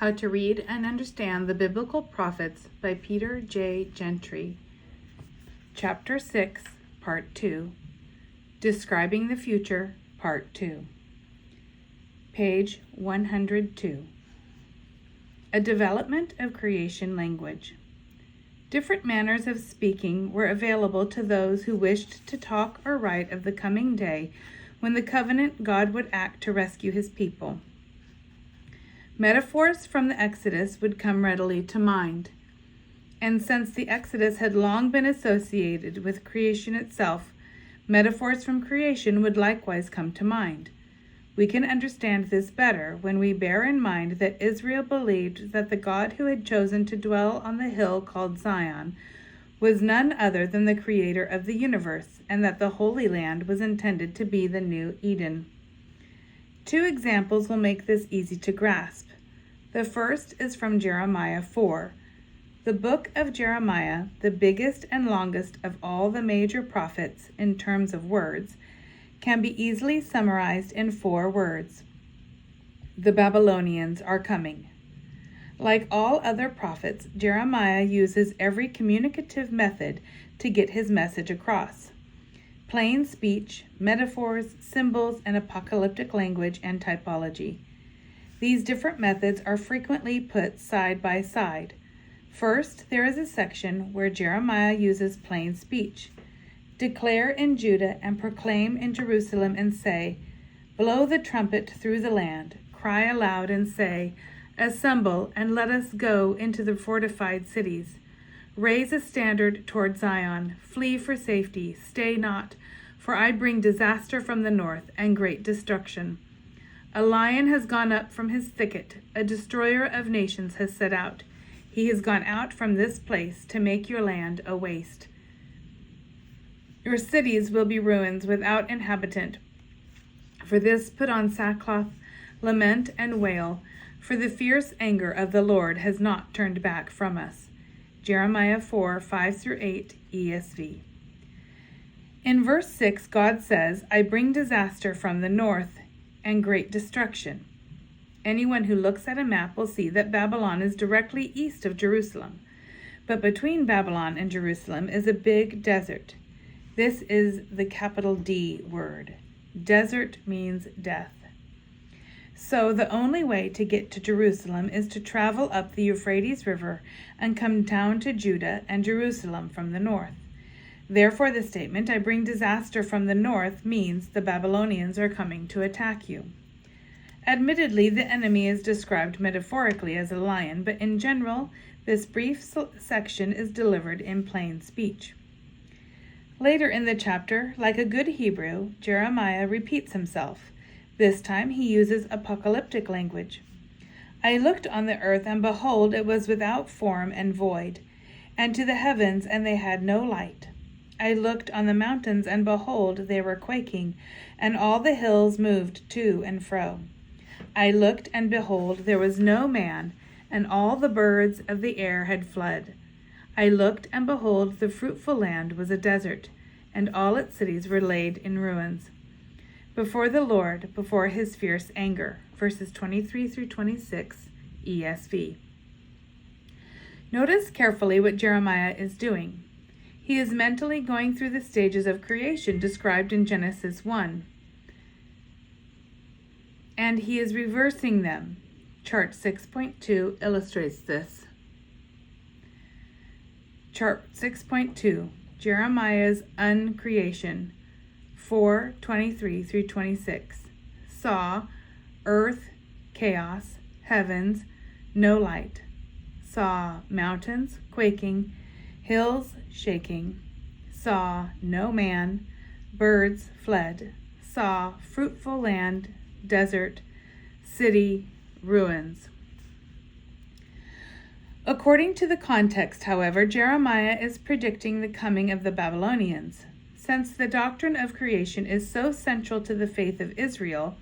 How to Read and Understand the Biblical Prophets by Peter J. Gentry. Chapter 6, Part 2. Describing the Future, Part 2. Page 102. A Development of Creation Language. Different manners of speaking were available to those who wished to talk or write of the coming day when the covenant God would act to rescue his people. Metaphors from the Exodus would come readily to mind. And since the Exodus had long been associated with creation itself, metaphors from creation would likewise come to mind. We can understand this better when we bear in mind that Israel believed that the God who had chosen to dwell on the hill called Zion was none other than the creator of the universe, and that the Holy Land was intended to be the new Eden. Two examples will make this easy to grasp. The first is from Jeremiah 4. The book of Jeremiah, the biggest and longest of all the major prophets in terms of words, can be easily summarized in 4 words. The Babylonians are coming. Like all other prophets, Jeremiah uses every communicative method to get his message across. Plain speech, metaphors, symbols, and apocalyptic language and typology. These different methods are frequently put side by side. First, there is a section where Jeremiah uses plain speech. Declare in Judah and proclaim in Jerusalem and say, blow the trumpet through the land, cry aloud and say, assemble and let us go into the fortified cities. Raise a standard toward Zion, flee for safety, stay not, for I bring disaster from the north and great destruction. A lion has gone up from his thicket, a destroyer of nations has set out. He has gone out from this place to make your land a waste. Your cities will be ruins without inhabitant. For this put on sackcloth, lament and wail, for the fierce anger of the Lord has not turned back from us. Jeremiah 4, 5-8, ESV. In verse 6, God says, I bring disaster from the north and great destruction. Anyone who looks at a map will see that Babylon is directly east of Jerusalem. But between Babylon and Jerusalem is a big desert. This is the capital D word. Desert means death. So the only way to get to Jerusalem is to travel up the Euphrates River and come down to Judah and Jerusalem from the north. Therefore, the statement, I bring disaster from the north, means the Babylonians are coming to attack you. Admittedly, the enemy is described metaphorically as a lion, but in general, this brief section is delivered in plain speech. Later in the chapter, like a good Hebrew, Jeremiah repeats himself. This time he uses apocalyptic language. I looked on the earth, and behold, it was without form and void, and to the heavens, and they had no light. I looked on the mountains, and behold, they were quaking, and all the hills moved to and fro. I looked, and behold, there was no man, and all the birds of the air had fled. I looked, and behold, the fruitful land was a desert, and all its cities were laid in ruins. Before the Lord, before his fierce anger. Verses 23-26, ESV. Notice carefully what Jeremiah is doing. He is mentally going through the stages of creation described in Genesis 1. And he is reversing them. Chart 6.2 illustrates this. Chart 6.2, Jeremiah's uncreation, 4:23-26. Saw, earth, chaos, heavens, no light. Saw, mountains, quaking, hills, shaking. Saw, no man, birds fled. Saw, fruitful land, desert, city, ruins. According to the context, however, Jeremiah is predicting the coming of the Babylonians. Since the doctrine of creation is so central to the faith of Israel,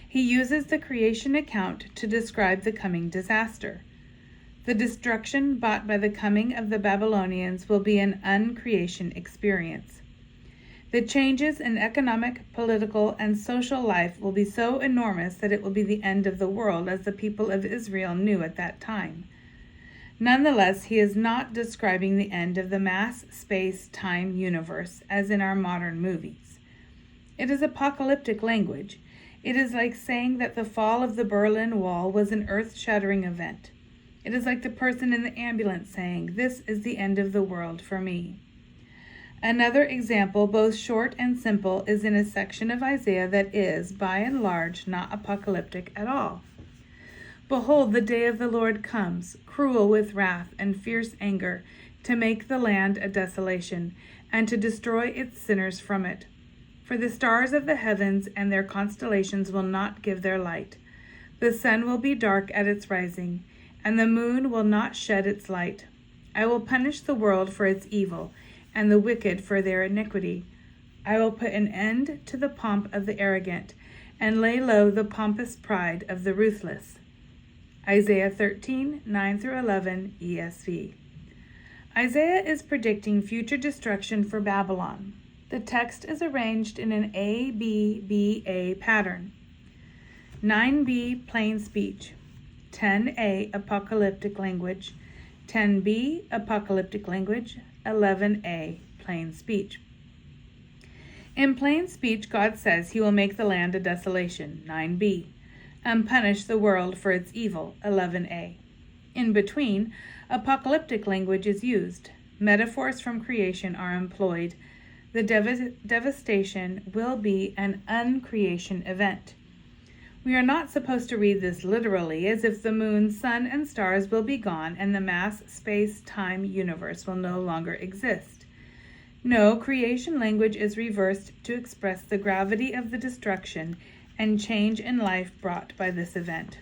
he uses the creation account to describe the coming disaster. The destruction brought by the coming of the Babylonians will be an uncreation experience. The changes in economic, political, and social life will be so enormous that it will be the end of the world as the people of Israel knew at that time. Nonetheless, he is not describing the end of the mass space-time universe as in our modern movies. It is apocalyptic language. It is like saying that the fall of the Berlin Wall was an earth-shattering event. It is like the person in the ambulance saying, "This is the end of the world for me." Another example, both short and simple, is in a section of Isaiah that is, by and large, not apocalyptic at all. "Behold, the day of the Lord comes, cruel with wrath and fierce anger, to make the land a desolation, and to destroy its sinners from it. For the stars of the heavens and their constellations will not give their light. The sun will be dark at its rising, and the moon will not shed its light. I will punish the world for its evil, and the wicked for their iniquity. I will put an end to the pomp of the arrogant, and lay low the pompous pride of the ruthless." Isaiah 13, 9-11, ESV. Isaiah is predicting future destruction for Babylon. The text is arranged in an A-B-B-A pattern. 9b, plain speech. 10a, apocalyptic language. 10b, apocalyptic language. 11a, plain speech. In plain speech, God says he will make the land a desolation, 9b, and punish the world for its evil, 11a. In between, apocalyptic language is used. Metaphors from creation are employed. The devastation will be an uncreation event. We are not supposed to read this literally, as if the moon, sun, and stars will be gone and the mass space-time universe will no longer exist. No, creation language is reversed to express the gravity of the destruction and change in life brought by this event.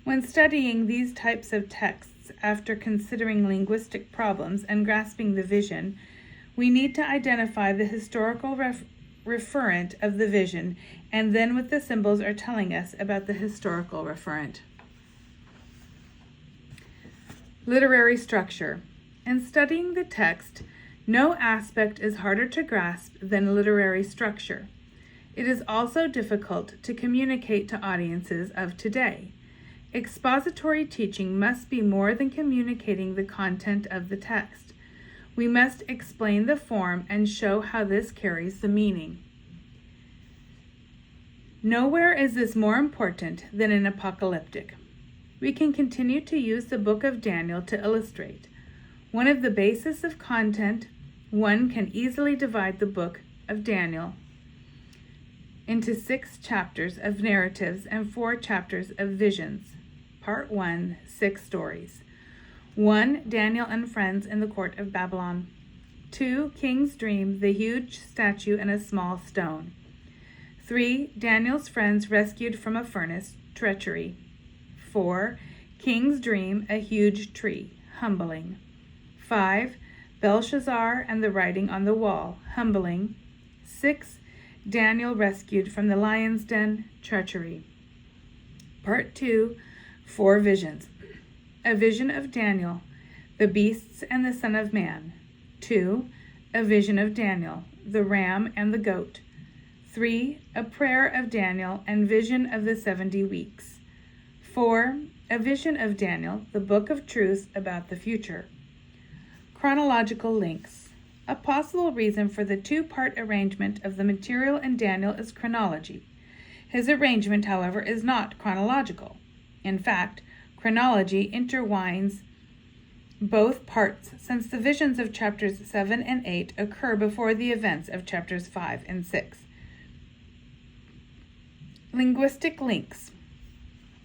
When studying these types of texts, after considering linguistic problems and grasping the vision, we need to identify the historical referent of the vision, and then what the symbols are telling us about the historical referent. Literary structure. In studying the text, no aspect is harder to grasp than literary structure. It is also difficult to communicate to audiences of today. Expository teaching must be more than communicating the content of the text. We must explain the form and show how this carries the meaning. Nowhere is this more important than in apocalyptic. We can continue to use the book of Daniel to illustrate. One of the basis of content, one can easily divide the book of Daniel into 6 chapters of narratives and 4 chapters of visions. Part 1, 6 stories. 1. Daniel and friends in the court of Babylon. 2. King's dream, the huge statue and a small stone. 3. Daniel's friends rescued from a furnace, treachery. 4. King's dream, a huge tree, humbling. 5. Belshazzar and the writing on the wall, humbling. 6. Daniel rescued from the lion's den, treachery. Part 2, 4 visions. A vision of Daniel, the beasts and the Son of Man. 2. A vision of Daniel, the ram and the goat. 3. A prayer of Daniel and vision of the 70 weeks. 4. A vision of Daniel, the book of truths about the future. Chronological links. A possible reason for the 2-part arrangement of the material in Daniel is chronology. His arrangement, however, is not chronological. In fact, chronology intertwines both parts, since the visions of chapters 7 and 8 occur before the events of chapters 5 and 6. Linguistic links.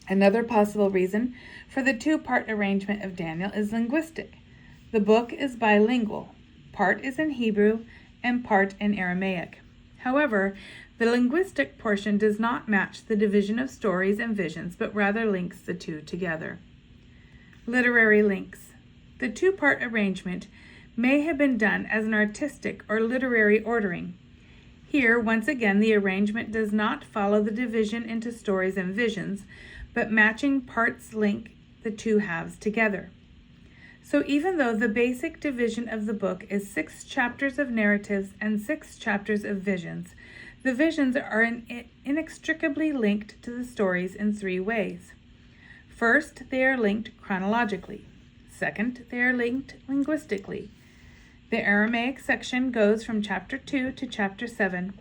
Another possible reason for the 2-part arrangement of Daniel is linguistic. The book is bilingual. Part is in Hebrew and part in Aramaic. However, the linguistic portion does not match the division of stories and visions, but rather links the two together. Literary links. The 2-part arrangement may have been done as an artistic or literary ordering. Here, once again, the arrangement does not follow the division into stories and visions, but matching parts link the 2 halves together. So even though the basic division of the book is 6 chapters of narratives and 6 chapters of visions, the visions are inextricably linked to the stories in 3 ways. First, they are linked chronologically. Second, they are linked linguistically. The Aramaic section goes from chapter 2 to chapter 7,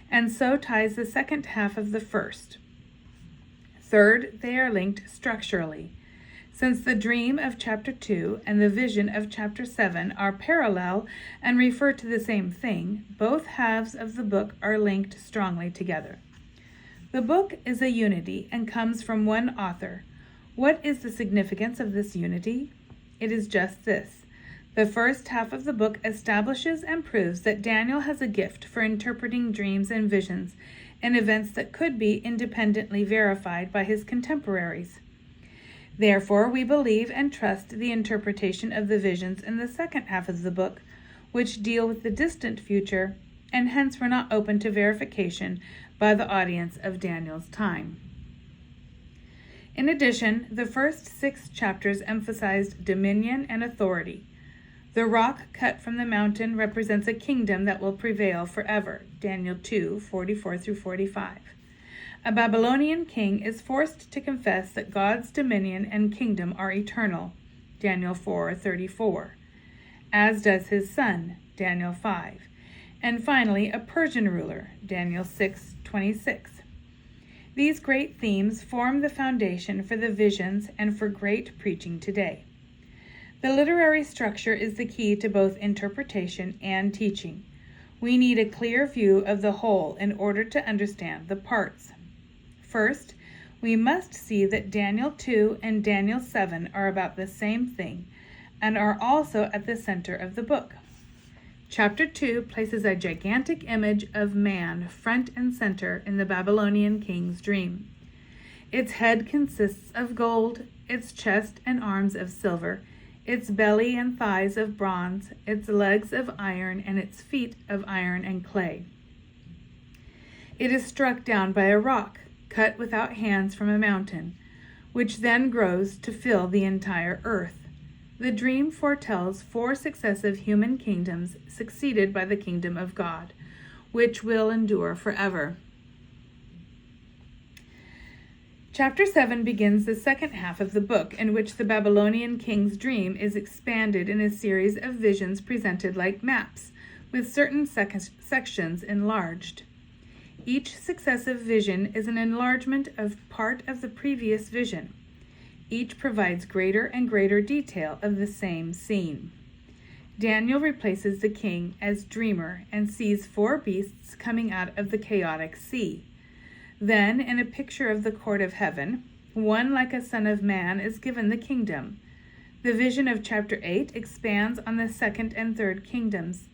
and so ties the second half of the first. Third, they are linked structurally. Since the dream of chapter 2 and the vision of chapter 7 are parallel and refer to the same thing, both halves of the book are linked strongly together. The book is a unity and comes from one author. What is the significance of this unity? It is just this. The first half of the book establishes and proves that Daniel has a gift for interpreting dreams and visions and events that could be independently verified by his contemporaries. Therefore, we believe and trust the interpretation of the visions in the second half of the book, which deal with the distant future, and hence were not open to verification by the audience of Daniel's time. In addition, the first 6 chapters emphasized dominion and authority. The rock cut from the mountain represents a kingdom that will prevail forever, Daniel 2:44-45. A Babylonian king is forced to confess that God's dominion and kingdom are eternal, Daniel 4:34, as does his son, Daniel 5, and finally a Persian ruler, Daniel 6:26. These great themes form the foundation for the visions and for great preaching today. The literary structure is the key to both interpretation and teaching. We need a clear view of the whole in order to understand the parts. First, we must see that Daniel 2 and Daniel 7 are about the same thing and are also at the center of the book. Chapter 2 places a gigantic image of man front and center in the Babylonian king's dream. Its head consists of gold, its chest and arms of silver, its belly and thighs of bronze, its legs of iron, and its feet of iron and clay. It is struck down by a rock, cut without hands from a mountain, which then grows to fill the entire earth. The dream foretells 4 successive human kingdoms succeeded by the kingdom of God, which will endure forever. Chapter 7 begins the second half of the book, in which the Babylonian king's dream is expanded in a series of visions presented like maps, with certain sections enlarged. Each successive vision is an enlargement of part of the previous vision. Each provides greater and greater detail of the same scene. Daniel replaces the king as dreamer and sees 4 beasts coming out of the chaotic sea. Then, in a picture of the court of heaven, one like a son of man is given the kingdom. The vision of chapter 8 expands on the second and third kingdoms.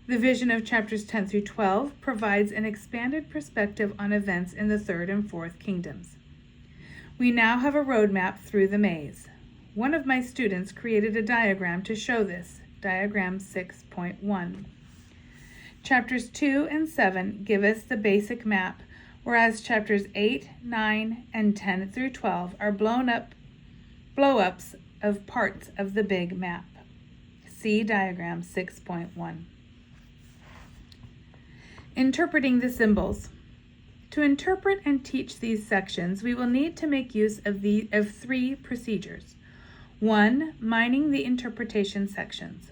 The vision of chapters 10 through 12 provides an expanded perspective on events in the third and fourth kingdoms. We now have a roadmap through the maze. One of my students created a diagram to show this, diagram 6.1. Chapters 2 and 7 give us the basic map, whereas chapters 8, 9, and 10 through 12 are blow-ups of parts of the big map. See diagram 6.1. Interpreting the symbols. To interpret and teach these sections, we will need to make use of 3 procedures. 1. Mining the interpretation sections.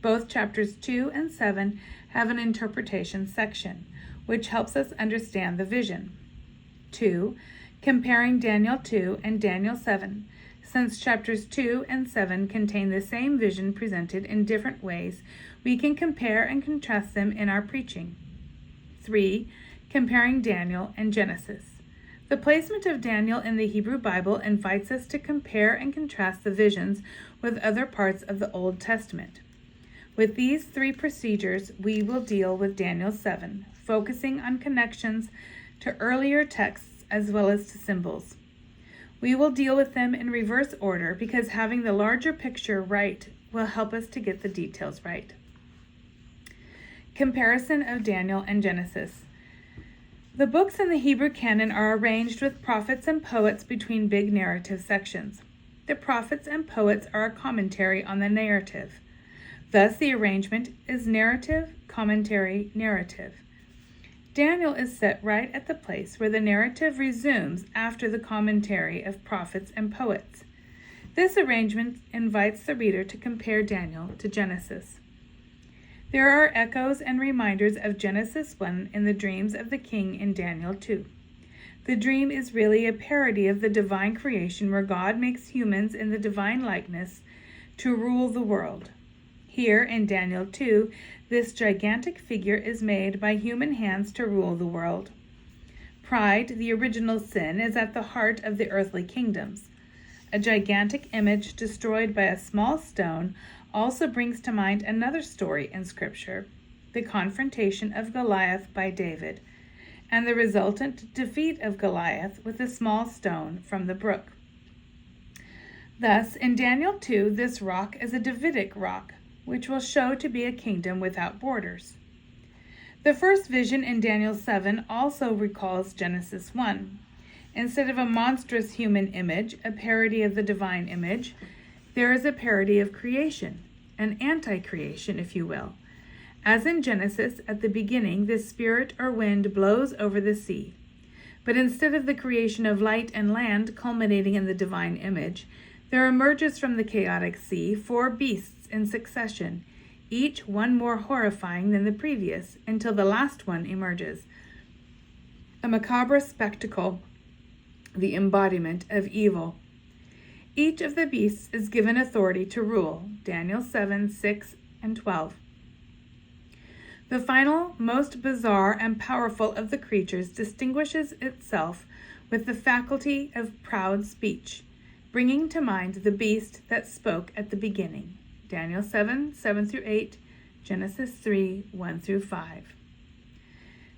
Both chapters 2 and 7 have an interpretation section, which helps us understand the vision. 2. Comparing Daniel 2 and Daniel 7, since chapters 2 and 7 contain the same vision presented in different ways, we can compare and contrast them in our preaching. 3. Comparing Daniel and Genesis. The placement of Daniel in the Hebrew Bible invites us to compare and contrast the visions with other parts of the Old Testament. With these 3 procedures, we will deal with Daniel 7, focusing on connections to earlier texts as well as to symbols. We will deal with them in reverse order because having the larger picture right will help us to get the details right. Comparison of Daniel and Genesis. The books in the Hebrew canon are arranged with prophets and poets between big narrative sections. the prophets and poets are a commentary on the narrative. Thus, the arrangement is narrative, commentary, narrative. Daniel is set right at the place where the narrative resumes after the commentary of prophets and poets. This arrangement invites the reader to compare Daniel to Genesis. There are echoes and reminders of Genesis 1 in the dreams of the king in Daniel 2. The dream is really a parody of the divine creation where God makes humans in the divine likeness to rule the world. Here in Daniel 2, this gigantic figure is made by human hands to rule the world. Pride, the original sin, is at the heart of the earthly kingdoms. A gigantic image destroyed by a small stone also brings to mind another story in Scripture, the confrontation of Goliath by David, and the resultant defeat of Goliath with a small stone from the brook. Thus, in Daniel 2, this rock is a Davidic rock, which will show to be a kingdom without borders. The first vision in Daniel 7 also recalls Genesis 1. Instead of a monstrous human image, a parody of the divine image, there is a parody of creation, an anti-creation, if you will. As in Genesis, at the beginning, the spirit or wind blows over the sea. But instead of the creation of light and land culminating in the divine image, there emerges from the chaotic sea 4 beasts in succession, each one more horrifying than the previous, until the last one emerges. A macabre spectacle, the embodiment of evil. Each of the beasts is given authority to rule, Daniel 7, 6, and 12. The final, most bizarre and powerful of the creatures distinguishes itself with the faculty of proud speech, bringing to mind the beast that spoke at the beginning, Daniel 7, 7 through 8, Genesis 3, 1 through 5.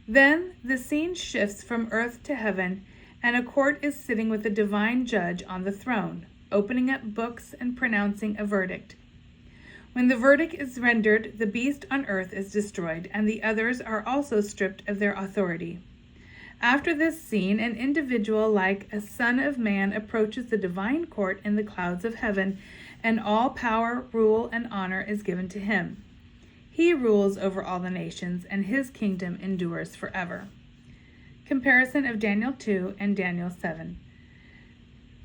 Then the scene shifts from earth to heaven, and a court is sitting with a divine judge on the throne, opening up books and pronouncing a verdict. When the verdict is rendered, the beast on earth is destroyed, and the others are also stripped of their authority. After this scene, an individual like a son of man approaches the divine court in the clouds of heaven, and all power, rule, and honor is given to him. He rules over all the nations, and his kingdom endures forever. Comparison of Daniel 2 and Daniel 7.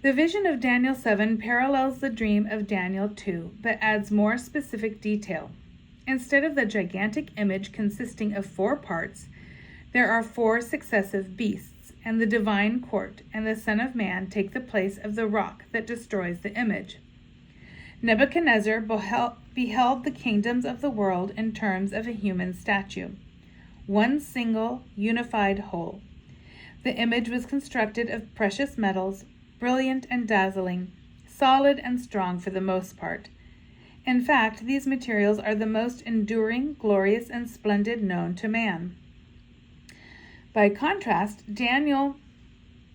The vision of Daniel 7 parallels the dream of Daniel 2, but adds more specific detail. Instead of the gigantic image consisting of 4 parts, there are 4 successive beasts, and the divine court and the Son of Man take the place of the rock that destroys the image. Nebuchadnezzar beheld the kingdoms of the world in terms of a human statue, one single, unified whole. The image was constructed of precious metals, brilliant and dazzling, solid and strong for the most part. In fact, these materials are the most enduring, glorious, and splendid known to man. By contrast, Daniel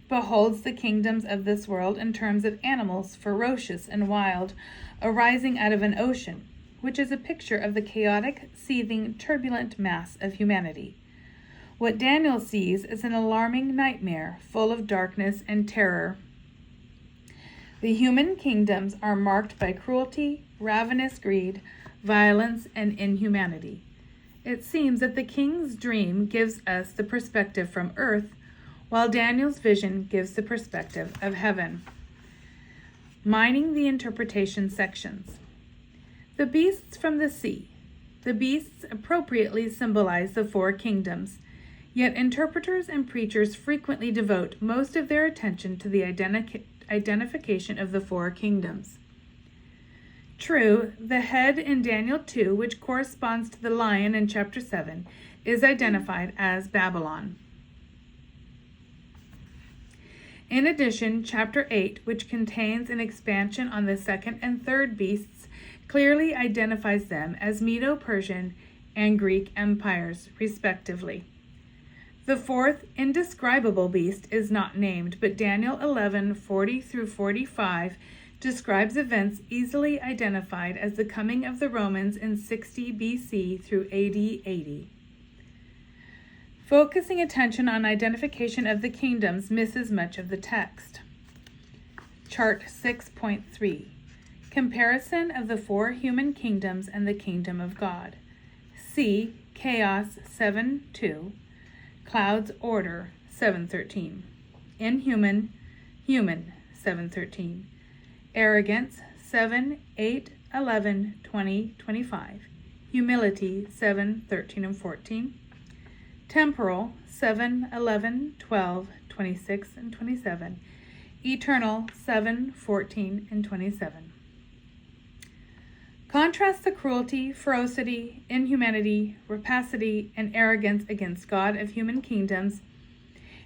beholds the kingdoms of this world in terms of animals, ferocious and wild, arising out of an ocean, which is a picture of the chaotic, seething, turbulent mass of humanity. What Daniel sees is an alarming nightmare, full of darkness and terror. The human kingdoms are marked by cruelty, ravenous greed, violence, and inhumanity. It seems that the king's dream gives us the perspective from earth, while Daniel's vision gives the perspective of heaven. Mining the interpretation sections. The beasts from the sea. The beasts appropriately symbolize the 4 kingdoms, yet interpreters and preachers frequently devote most of their attention to the identification of the 4 kingdoms. True, the head in Daniel 2, which corresponds to the lion in chapter 7, is identified as Babylon. In addition, chapter 8, which contains an expansion on the 2nd and 3rd beasts, clearly identifies them as Medo-Persian and Greek empires, respectively. The 4th indescribable beast is not named, but Daniel 11, 40 through 45 describes events easily identified as the coming of the Romans in 60 BC through AD 80. Focusing attention on identification of the kingdoms misses much of the text. Chart 6.3. Comparison of the 4 human kingdoms and the kingdom of God. C. Chaos 7:2. Clouds order 7:13. Inhuman, human 7:13. Arrogance 7:8, 11, 20, 25. Humility 7:13 and 14. Temporal 7:11, 12, 26 and 27. Eternal 7:14 and 27. Contrast the cruelty, ferocity, inhumanity, rapacity, and arrogance against God of human kingdoms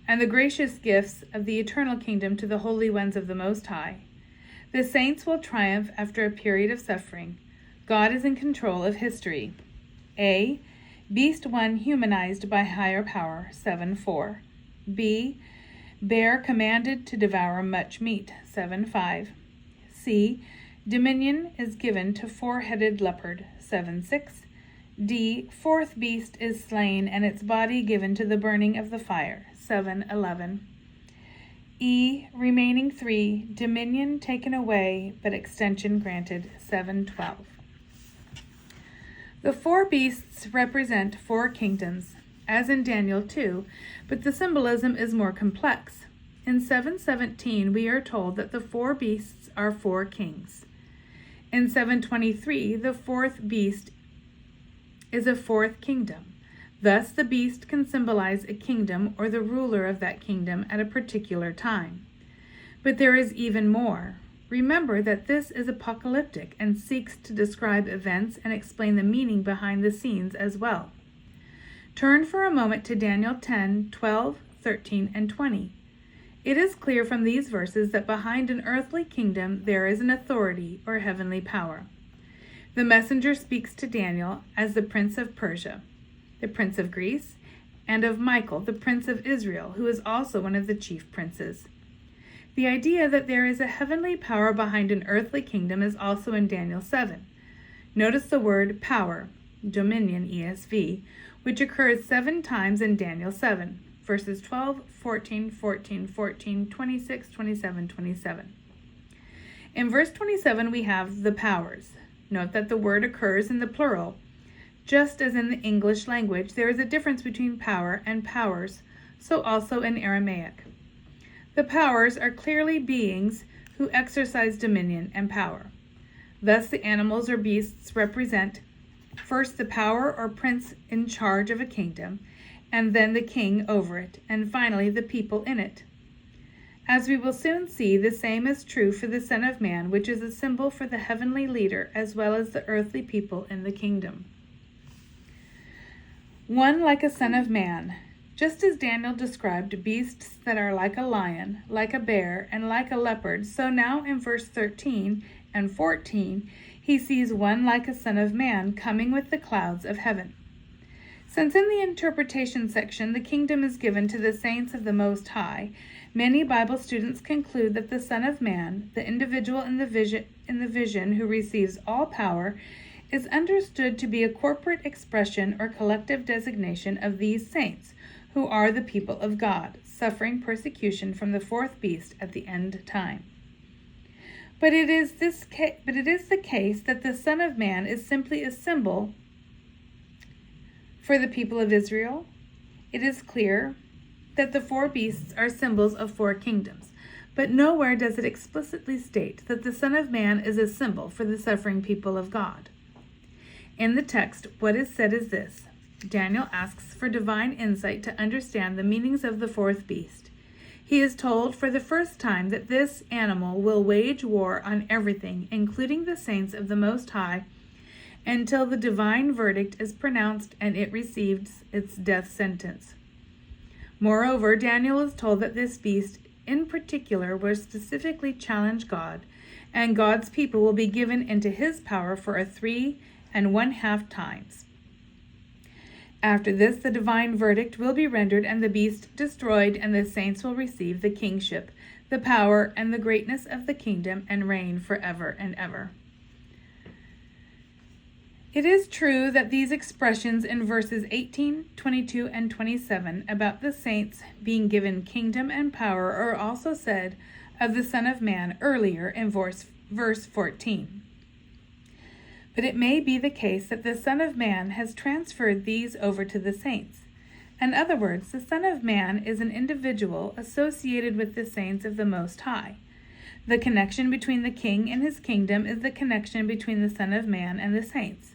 and the gracious gifts of the eternal kingdom to the holy ones of the Most High. The saints will triumph after a period of suffering. God is in control of history. A. Beast 1 humanized by higher power 7:4. B. Bear commanded to devour much meat 7:5. C. Dominion is given to 4-headed leopard 7:6. D. 4th beast is slain and its body given to the burning of the fire 7:11. E. Remaining 3, dominion taken away but extension granted 7:12. The 4 beasts represent 4 kingdoms, as in Daniel 2, but the symbolism is more complex. In 7:17 we are told that the 4 beasts are 4 kings. In 7:23 the 4th beast is a 4th kingdom. Thus the beast can symbolize a kingdom or the ruler of that kingdom at a particular time. But there is even more. Remember that this is apocalyptic and seeks to describe events and explain the meaning behind the scenes as well. Turn for a moment to Daniel 10, 12, 13, and 20. It is clear from these verses that behind an earthly kingdom there is an authority or heavenly power. The messenger speaks to Daniel as the prince of Persia, the prince of Greece, and of Michael, the prince of Israel, who is also one of the chief princes. The idea that there is a heavenly power behind an earthly kingdom is also in Daniel 7. Notice the word power, dominion ESV, which occurs 7 times in Daniel 7, verses 12, 14, 14, 14, 26, 27, 27. In verse 27 we have the powers. Note that the word occurs in the plural. Just as in the English language there is a difference between power and powers, so also in Aramaic. The powers are clearly beings who exercise dominion and power. Thus the animals or beasts represent first the power or prince in charge of a kingdom, and then the king over it, and finally the people in it. As we will soon see, the same is true for the Son of Man, which is a symbol for the heavenly leader as well as the earthly people in the kingdom. One like a son of man. Just as Daniel described beasts that are like a lion, like a bear, and like a leopard, so now in verse 13 and 14, he sees one like a son of man coming with the clouds of heaven. Since in the interpretation section the kingdom is given to the saints of the Most High, many Bible students conclude that the Son of Man, the individual in the vision who receives all power, is understood to be a corporate expression or collective designation of these saints, who are the people of God, suffering persecution from the 4th beast at the end time. But it is the case that the Son of Man is simply a symbol for the people of Israel. It is clear that the 4 beasts are symbols of 4 kingdoms, but nowhere does it explicitly state that the Son of Man is a symbol for the suffering people of God. In the text, what is said is this: Daniel asks for divine insight to understand the meanings of the 4th beast. He is told for the first time that this animal will wage war on everything, including the saints of the Most High, until the divine verdict is pronounced and it receives its death sentence. Moreover, Daniel is told that this beast in particular will specifically challenge God, and God's people will be given into his power for 3 1/2 times. After this, the divine verdict will be rendered and the beast destroyed, and the saints will receive the kingship, the power, and the greatness of the kingdom and reign forever and ever. It is true that these expressions in verses 18, 22, and 27 about the saints being given kingdom and power are also said of the Son of Man earlier in verse 14. But it may be the case that the Son of Man has transferred these over to the saints. In other words, the Son of Man is an individual associated with the saints of the Most High. The connection between the King and his kingdom is the connection between the Son of Man and the saints.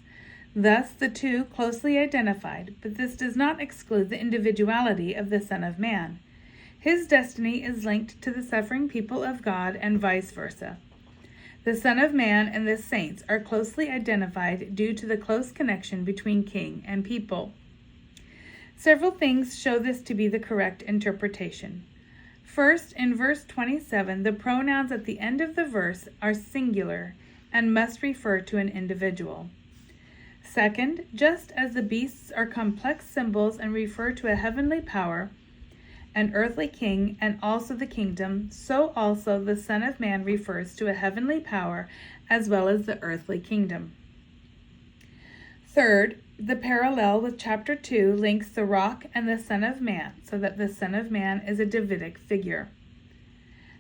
Thus, the two closely identified, but this does not exclude the individuality of the Son of Man. His destiny is linked to the suffering people of God and vice versa. The Son of Man and the saints are closely identified due to the close connection between king and people. Several things show this to be the correct interpretation. First, in verse 27, the pronouns at the end of the verse are singular and must refer to an individual. Second, just as the beasts are complex symbols and refer to a heavenly power, an earthly king, and also the kingdom, so also the Son of Man refers to a heavenly power as well as the earthly kingdom. Third, the parallel with chapter 2 links the rock and the Son of Man, so that the Son of Man is a Davidic figure.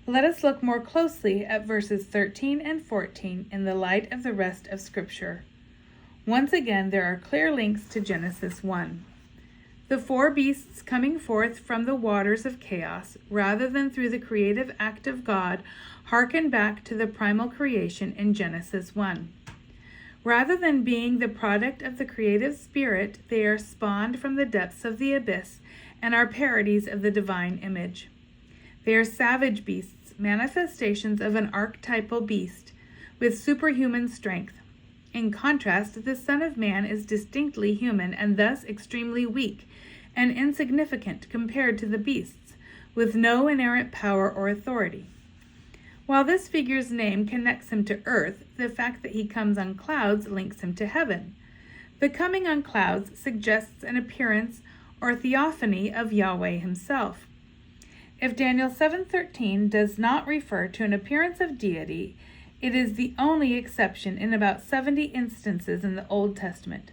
Let us look more closely at verses 13 and 14 in the light of the rest of Scripture. Once again, there are clear links to Genesis 1. The four beasts coming forth from the waters of chaos, rather than through the creative act of God, hearken back to the primal creation in Genesis 1. Rather than being the product of the creative spirit, they are spawned from the depths of the abyss and are parodies of the divine image. They are savage beasts, manifestations of an archetypal beast with superhuman strength. In contrast, the Son of Man is distinctly human and thus extremely weak and insignificant compared to the beasts, with no inerrant power or authority. While this figure's name connects him to earth, the fact that he comes on clouds links him to heaven. The coming on clouds suggests an appearance or theophany of Yahweh himself. If Daniel 7:13 does not refer to an appearance of deity, it is the only exception in about 70 instances in the Old Testament.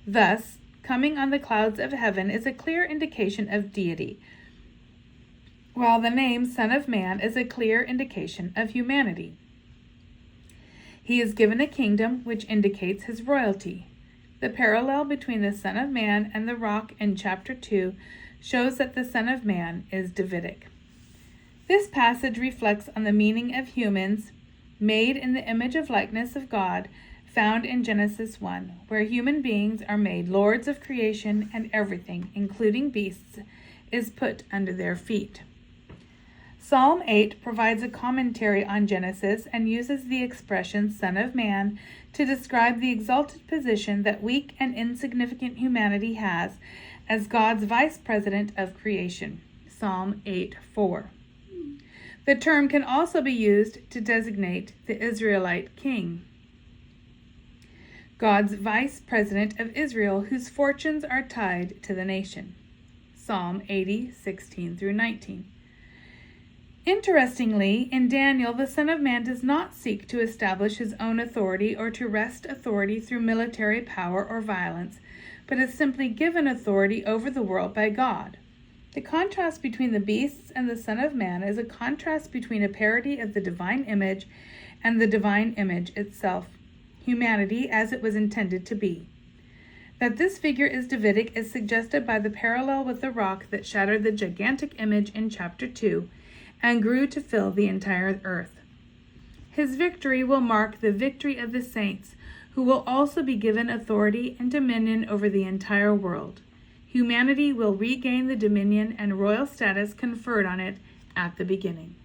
Thus, coming on the clouds of heaven is a clear indication of deity, while the name Son of Man is a clear indication of humanity. He is given a kingdom which indicates his royalty. The parallel between the Son of Man and the rock in chapter 2 shows that the Son of Man is Davidic. This passage reflects on the meaning of humans made in the image of likeness of God found in Genesis 1, where human beings are made lords of creation and everything, including beasts, is put under their feet. Psalm 8 provides a commentary on Genesis and uses the expression Son of Man to describe the exalted position that weak and insignificant humanity has as God's vice president of creation. Psalm 8:4. The term can also be used to designate the Israelite king, God's vice president of Israel, whose fortunes are tied to the nation. Psalm 80:16-19. Interestingly, in Daniel, the Son of Man does not seek to establish his own authority or to wrest authority through military power or violence, but is simply given authority over the world by God. The contrast between the beasts and the Son of Man is a contrast between a parody of the divine image and the divine image itself, humanity as it was intended to be. That this figure is Davidic is suggested by the parallel with the rock that shattered the gigantic image in chapter 2 and grew to fill the entire earth. His victory will mark the victory of the saints, who will also be given authority and dominion over the entire world. Humanity will regain the dominion and royal status conferred on it at the beginning.